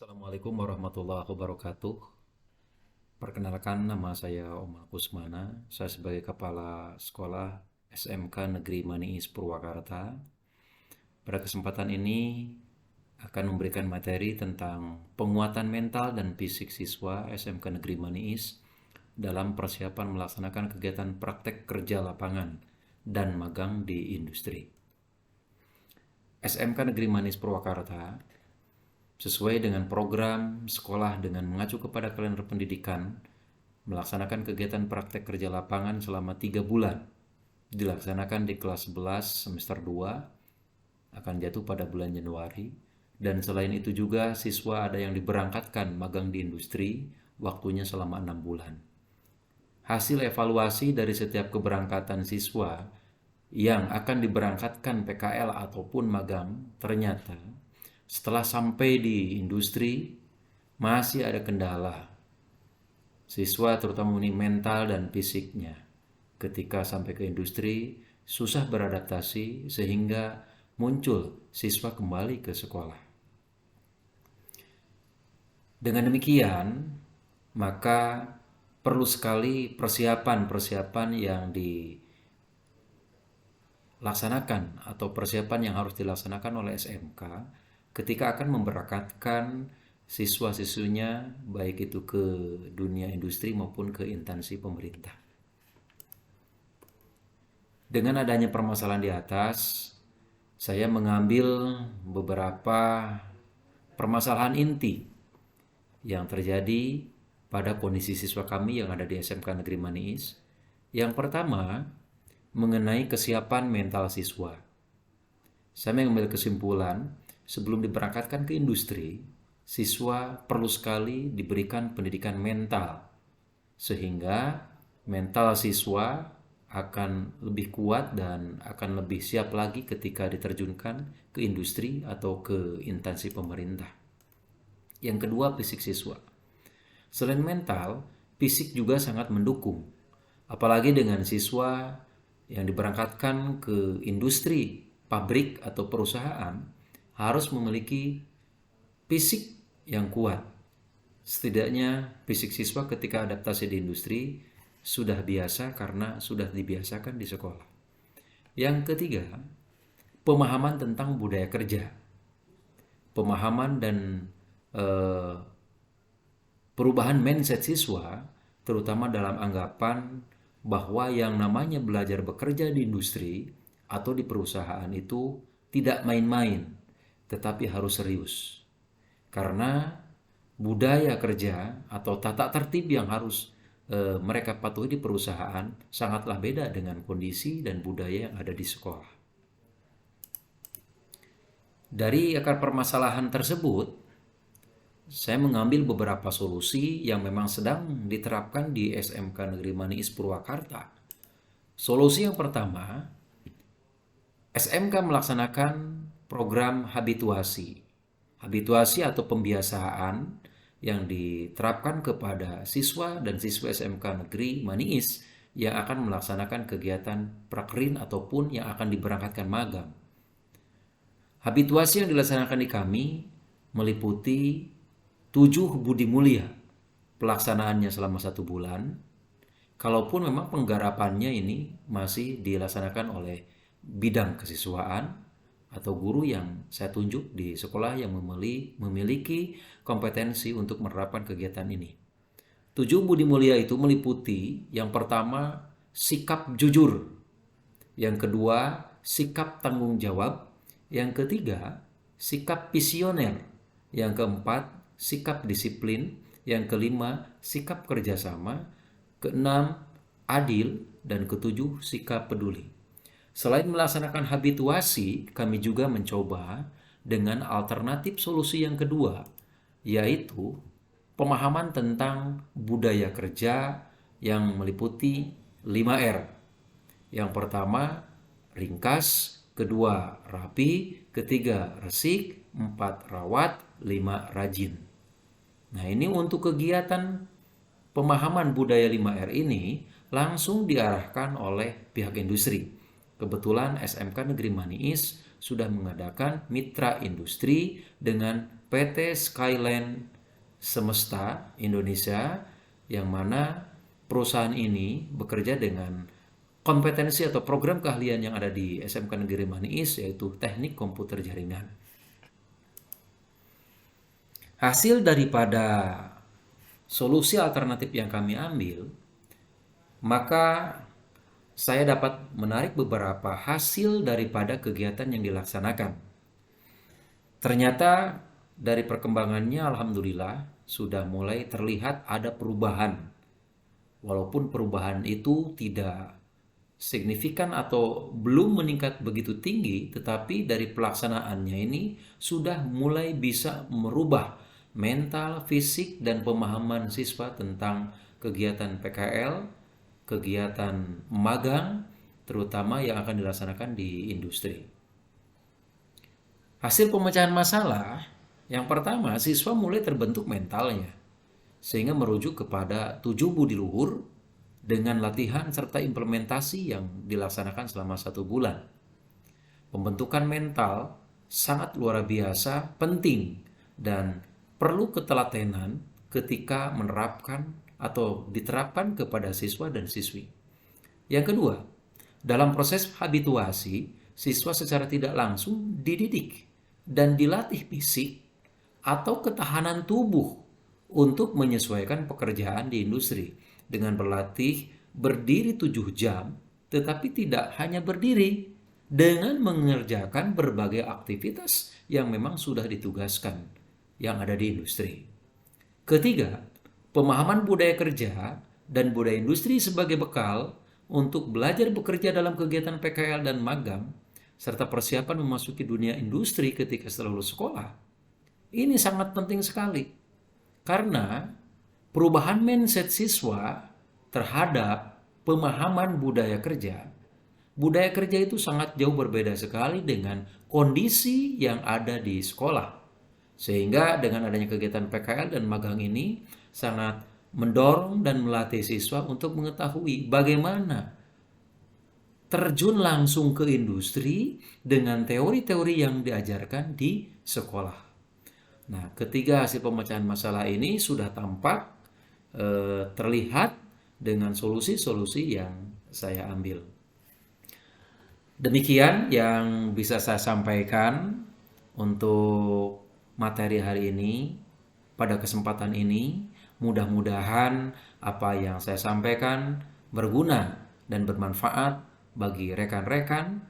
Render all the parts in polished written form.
Assalamualaikum warahmatullahi wabarakatuh. Perkenalkan, nama saya Omar Kusmana. Saya sebagai Kepala Sekolah SMK Negeri Maniis Purwakarta. Pada kesempatan ini akan memberikan materi tentang penguatan mental dan fisik siswa SMK Negeri Maniis dalam persiapan melaksanakan kegiatan praktek kerja lapangan dan magang di industri. SMK Negeri Maniis Purwakarta sesuai dengan program sekolah dengan mengacu kepada kalender pendidikan, melaksanakan kegiatan praktek kerja lapangan selama 3 bulan. Dilaksanakan di kelas 11 semester 2, akan jatuh pada bulan Januari. Dan selain itu juga siswa ada yang diberangkatkan magang di industri, waktunya selama 6 bulan. Hasil evaluasi dari setiap keberangkatan siswa yang akan diberangkatkan PKL ataupun magang, ternyata setelah sampai di industri masih ada kendala. Siswa terutama ini mental dan fisiknya. Ketika sampai ke industri susah beradaptasi sehingga muncul siswa kembali ke sekolah. Dengan demikian, maka perlu sekali persiapan-persiapan yang dilaksanakan atau persiapan yang harus dilaksanakan oleh SMK ketika akan memberangkatkan siswa-siswinya baik itu ke dunia industri maupun ke instansi pemerintah. Dengan adanya permasalahan di atas, saya mengambil beberapa permasalahan inti yang terjadi pada kondisi siswa kami yang ada di SMK Negeri Maniis. Yang pertama, mengenai kesiapan mental siswa. Saya mengambil kesimpulan, sebelum diberangkatkan ke industri, siswa perlu sekali diberikan pendidikan mental, sehingga mental siswa akan lebih kuat dan akan lebih siap lagi ketika diterjunkan ke industri atau ke instansi pemerintah. Yang kedua, fisik siswa. Selain mental, fisik juga sangat mendukung, apalagi dengan siswa yang diberangkatkan ke industri, pabrik atau perusahaan, harus memiliki fisik yang kuat. Setidaknya fisik siswa ketika adaptasi di industri sudah biasa karena sudah dibiasakan di sekolah. Yang ketiga, pemahaman tentang budaya kerja. Pemahaman dan perubahan mindset siswa, terutama dalam anggapan bahwa yang namanya belajar bekerja di industri atau di perusahaan itu tidak main-main, tetapi harus serius. Karena budaya kerja atau tata tertib yang harus mereka patuhi di perusahaan sangatlah beda dengan kondisi dan budaya yang ada di sekolah. Dari akar permasalahan tersebut, saya mengambil beberapa solusi yang memang sedang diterapkan di SMK Negeri Maniis Purwakarta. Solusi yang pertama, SMK melaksanakan program habituasi. Habituasi atau pembiasaan yang diterapkan kepada siswa dan siswa SMK Negeri Maniis yang akan melaksanakan kegiatan prakrin ataupun yang akan diberangkatkan magang. Habituasi yang dilaksanakan di kami meliputi 7 budi mulia. Pelaksanaannya selama 1 bulan. Kalaupun memang penggarapannya ini masih dilaksanakan oleh bidang kesiswaan atau guru yang saya tunjuk di sekolah yang memiliki kompetensi untuk menerapkan kegiatan ini. 7 budi mulia itu meliputi yang pertama sikap jujur, yang kedua sikap tanggung jawab, yang ketiga sikap visioner, yang keempat sikap disiplin, yang kelima sikap kerjasama, keenam adil, dan ketujuh sikap peduli. Selain melaksanakan habituasi, kami juga mencoba dengan alternatif solusi yang kedua, yaitu pemahaman tentang budaya kerja yang meliputi 5R. Yang pertama, ringkas, kedua, rapi, ketiga, resik, 4, rawat, 5, rajin. Nah, ini untuk kegiatan pemahaman budaya 5R ini langsung diarahkan oleh pihak industri. Kebetulan SMK Negeri Maniis sudah mengadakan mitra industri dengan PT Skyline Semesta Indonesia, yang mana perusahaan ini bekerja dengan kompetensi atau program keahlian yang ada di SMK Negeri Maniis, yaitu Teknik Komputer Jaringan. Hasil daripada solusi alternatif yang kami ambil, maka saya dapat menarik beberapa hasil daripada kegiatan yang dilaksanakan. Ternyata dari perkembangannya alhamdulillah sudah mulai terlihat ada perubahan. Walaupun perubahan itu tidak signifikan atau belum meningkat begitu tinggi, tetapi dari pelaksanaannya ini sudah mulai bisa merubah mental, fisik, dan pemahaman siswa tentang kegiatan PKL, kegiatan magang, terutama yang akan dilaksanakan di industri. Hasil pemecahan masalah, yang pertama, siswa mulai terbentuk mentalnya, sehingga merujuk kepada 7 budi luhur dengan latihan serta implementasi yang dilaksanakan selama 1 bulan. Pembentukan mental sangat luar biasa penting dan perlu ketelatenan ketika menerapkan atau diterapkan kepada siswa dan siswi. Yang kedua, dalam proses habituasi, siswa secara tidak langsung dididik dan dilatih fisik atau ketahanan tubuh untuk menyesuaikan pekerjaan di industri dengan berlatih berdiri 7 jam, tetapi tidak hanya berdiri, dengan mengerjakan berbagai aktivitas yang memang sudah ditugaskan yang ada di industri. Ketiga, pemahaman budaya kerja dan budaya industri sebagai bekal untuk belajar bekerja dalam kegiatan PKL dan magang, serta persiapan memasuki dunia industri ketika setelah lulus sekolah. Ini sangat penting sekali, karena perubahan mindset siswa terhadap pemahaman budaya kerja itu sangat jauh berbeda sekali dengan kondisi yang ada di sekolah. Sehingga dengan adanya kegiatan PKL dan magang ini sangat mendorong dan melatih siswa untuk mengetahui bagaimana terjun langsung ke industri dengan teori-teori yang diajarkan di sekolah. Nah, ketiga hasil pemecahan masalah ini sudah tampak terlihat dengan solusi-solusi yang saya ambil. Demikian yang bisa saya sampaikan untuk materi hari ini. Pada kesempatan ini, mudah-mudahan apa yang saya sampaikan berguna dan bermanfaat bagi rekan-rekan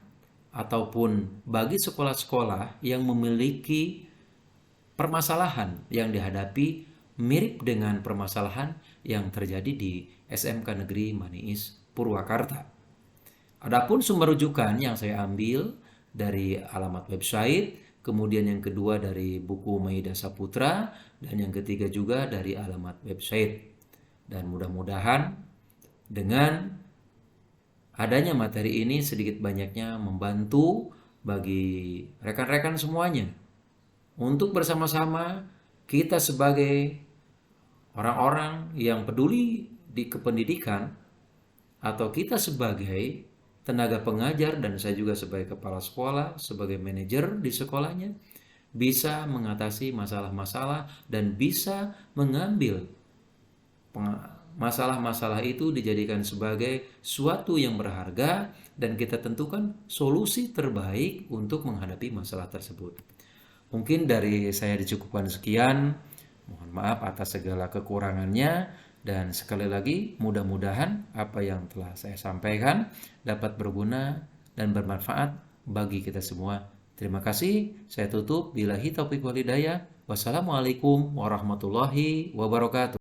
ataupun bagi sekolah-sekolah yang memiliki permasalahan yang dihadapi mirip dengan permasalahan yang terjadi di SMK Negeri Maniis Purwakarta. Adapun sumber rujukan yang saya ambil dari alamat website, kemudian yang kedua dari buku Maida Saputra, dan yang ketiga juga dari alamat website. Dan mudah-mudahan dengan adanya materi ini sedikit banyaknya membantu bagi rekan-rekan semuanya untuk bersama-sama kita sebagai orang-orang yang peduli di kependidikan, atau kita sebagai tenaga pengajar dan saya juga sebagai kepala sekolah, sebagai manajer di sekolahnya, bisa mengatasi masalah-masalah dan bisa mengambil masalah-masalah itu dijadikan sebagai suatu yang berharga dan kita tentukan solusi terbaik untuk menghadapi masalah tersebut. Mungkin dari saya dicukupkan sekian. Mohon maaf atas segala kekurangannya, dan sekali lagi mudah-mudahan apa yang telah saya sampaikan dapat berguna dan bermanfaat bagi kita semua. Terima kasih. Saya tutup. Billahi taufiq wal hidayah. Wassalamualaikum warahmatullahi wabarakatuh.